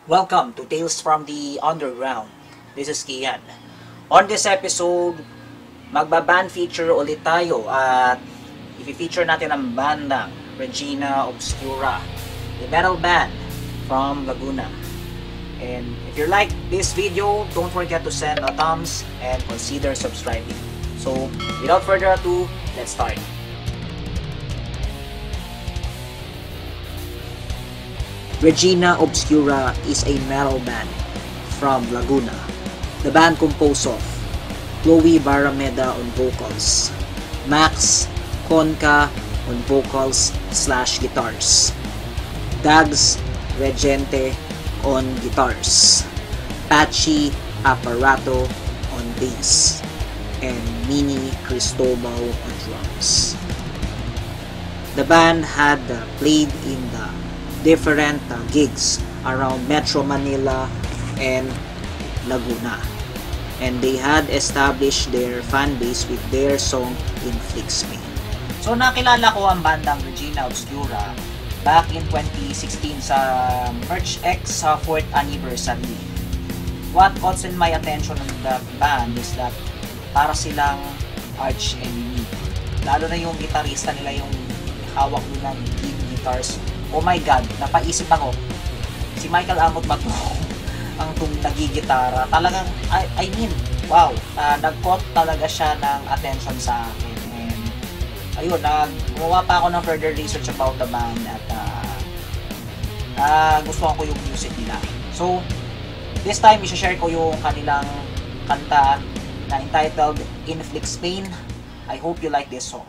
Welcome to Tales from the Underground. This is Kian. On this episode, magbaband feature ulit tayo at i-feature natin ang bandang Regina Obscura, a metal band from Laguna. And if you like this video, don't forget to send a thumbs and consider subscribing. So, without further ado, let's start. Regina Obscura is a metal band from Laguna. The band composed of Chloe Barameda on vocals, Max Conca on vocals/guitars, Dags Regente on guitars, Pachi Aparato on bass, and Mini Cristobal on drums. The band had played in the different gigs around Metro Manila and Laguna, and they had established their fan base with their song Inflicts Pain. So nakilala ko ang bandang Regina Obscura back in 2016 sa Merch X sa 4th anniversary. What caught in my attention on the band is that para silang arch enemy. Lalo na yung gitarista nila, yung hawak nilang lead guitars. Oh my God, napaisip ako. Si Michael Amot ba to? Ang nagigitara. Talagang, I mean, wow. Nag-caught talaga siya ng attention sa akin. And, ayun, gumawa pa ako ng further research about the band at gusto ko yung music nila. So, this time, isa-share ko yung kanilang kanta na entitled Inflicts Pain. I hope you like this song.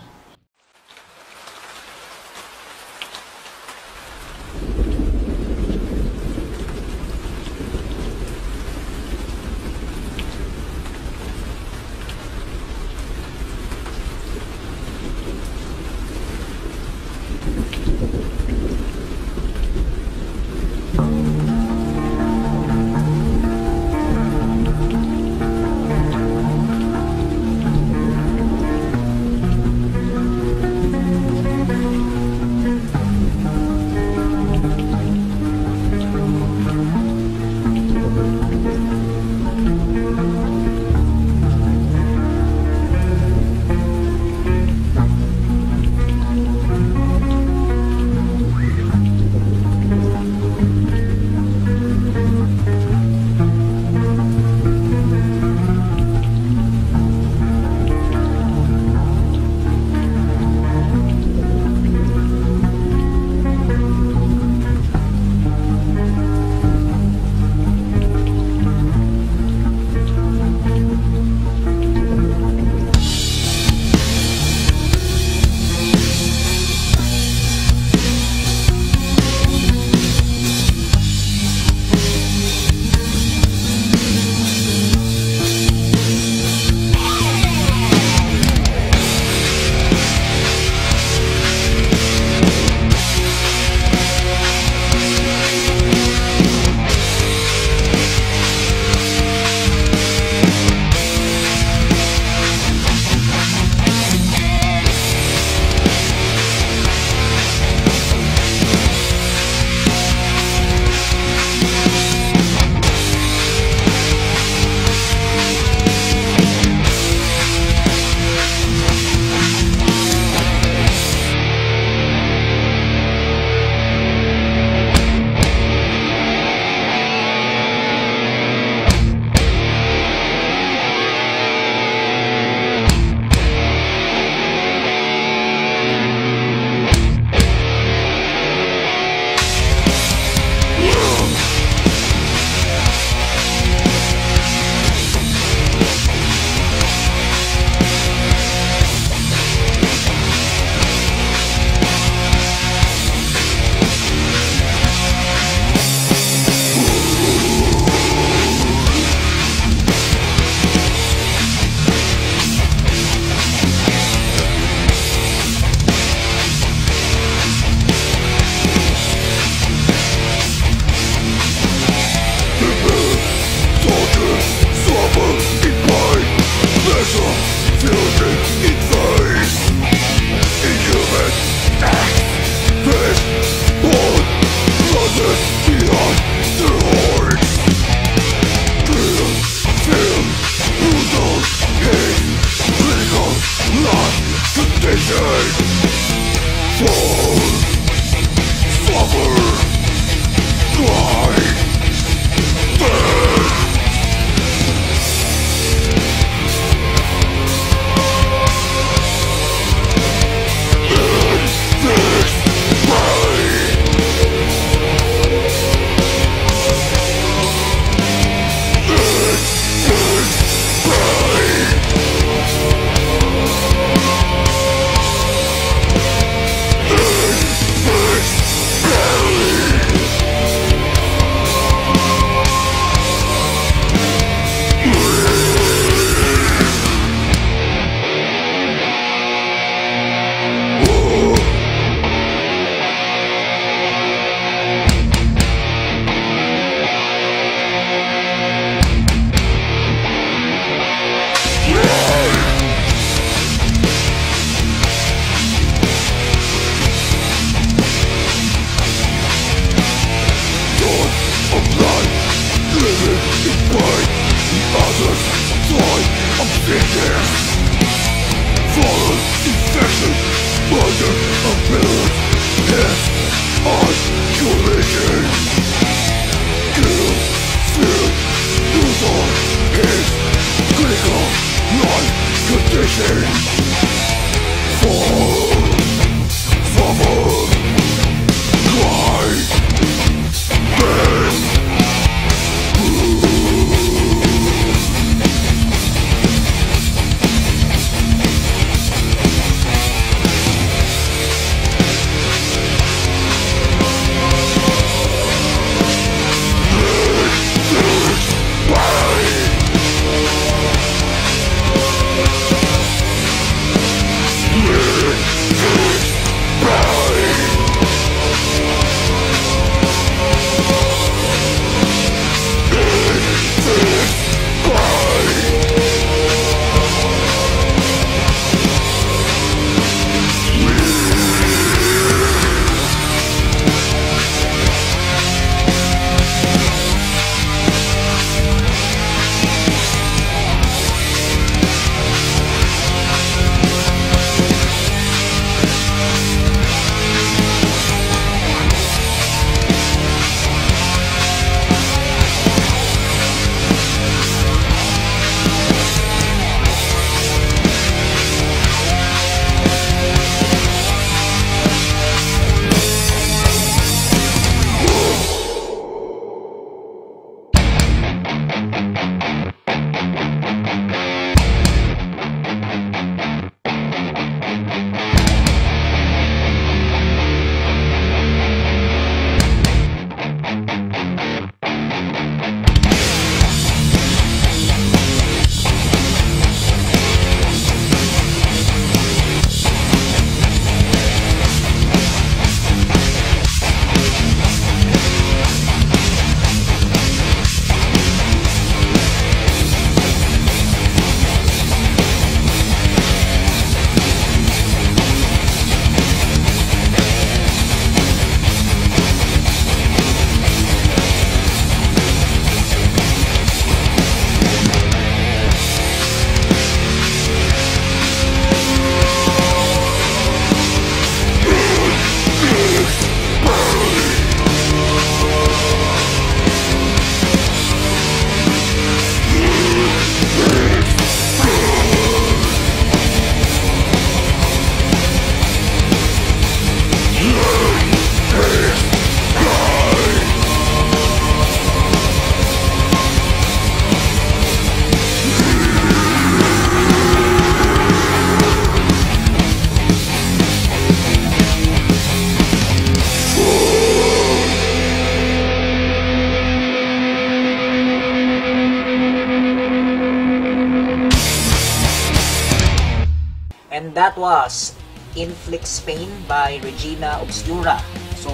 And that was Inflicts Pain by Regina Obscura. So,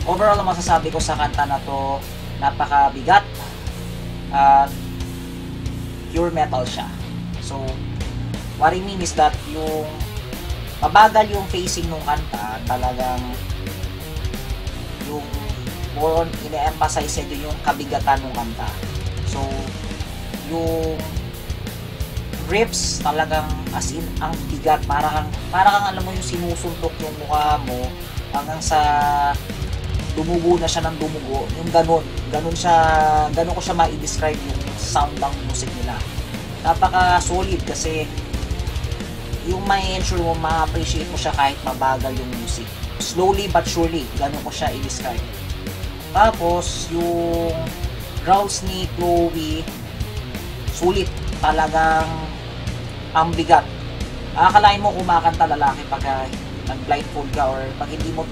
overall ang masasabi ko sa kanta na to, napakabigat at pure metal siya. So, what I mean is that yung mabagal yung pacing ng kanta, talagang yung more on ine-emphasize nyo yung kabigatan ng kanta. So, yung riffs talagang as in ang bigat, para kang alam mo yung sinusuntok yung mukha mo hanggang sa dumugo na siya ng dumugo, yung ganun ko siya ma-describe yung sound ng music nila. Napaka solid kasi yung may ensure mo ma-appreciate mo siya kahit mabagal yung music, slowly but surely, ganun ko siya i-describe. Tapos yung growls ni Chloe, sulit, talagang ang bigat. Akalain mo kumakanta lalaki pag nag-blindfold ka or pag hindi mo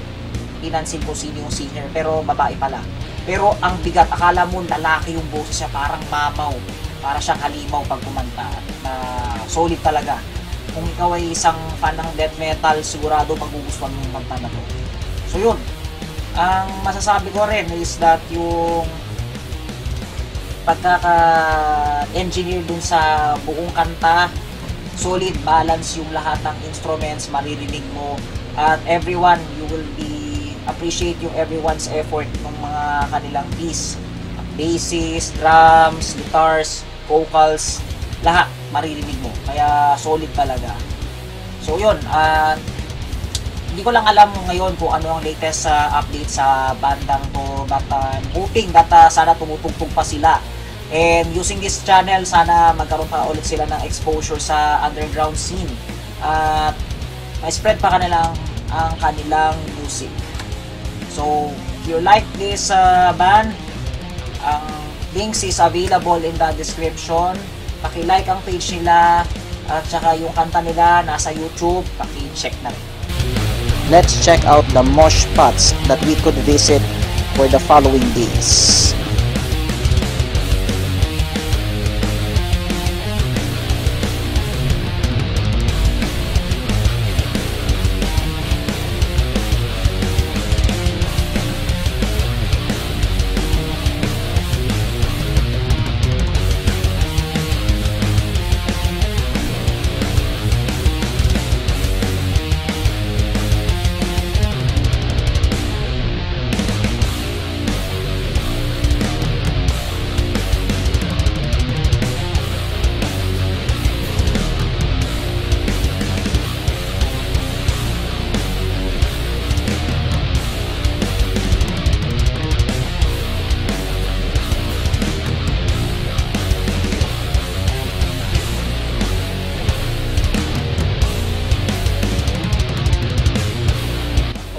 pinansin kung sino yung singer, pero babae pala. Pero ang bigat, akala mo lalaki yung boses niya, parang mamaw, para siyang halimaw pag kumanta. Na solid talaga. Kung ikaw ay isang fan ng death metal, sigurado magugustuhan mo yung kanta na to. So yun, ang masasabi ko rin is that yung pagkaka-engineer dun sa buong kanta, solid, balance yung lahat ng instruments, maririnig mo, at everyone, you will be appreciate yung everyone's effort ng mga kanilang piece. basses, drums, guitars, vocals, lahat maririnig mo. Kaya solid talaga. So yun, hindi ko lang alam ngayon kung ano ang latest update sa bandang to, but hoping that sana tumutugtog pa sila. And using this channel, sana magkaroon pa ulit sila ng exposure sa underground scene. At ma-spread pa kanilang ang kanilang music. So, if you like this band, ang links is available in the description. Paki-like ang page nila at saka yung kanta nila nasa YouTube, paki-check na rin. Let's check out the mosh spots that we could visit for the following days.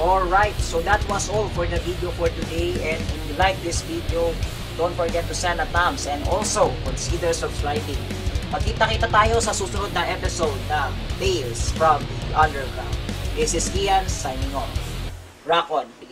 Alright, so that was all for the video for today, and if you like this video, don't forget to send a thumbs and also consider subscribing. Magkita-kita tayo sa susunod na episode ng Tales from the Underground. This is Kian signing off. Rock on!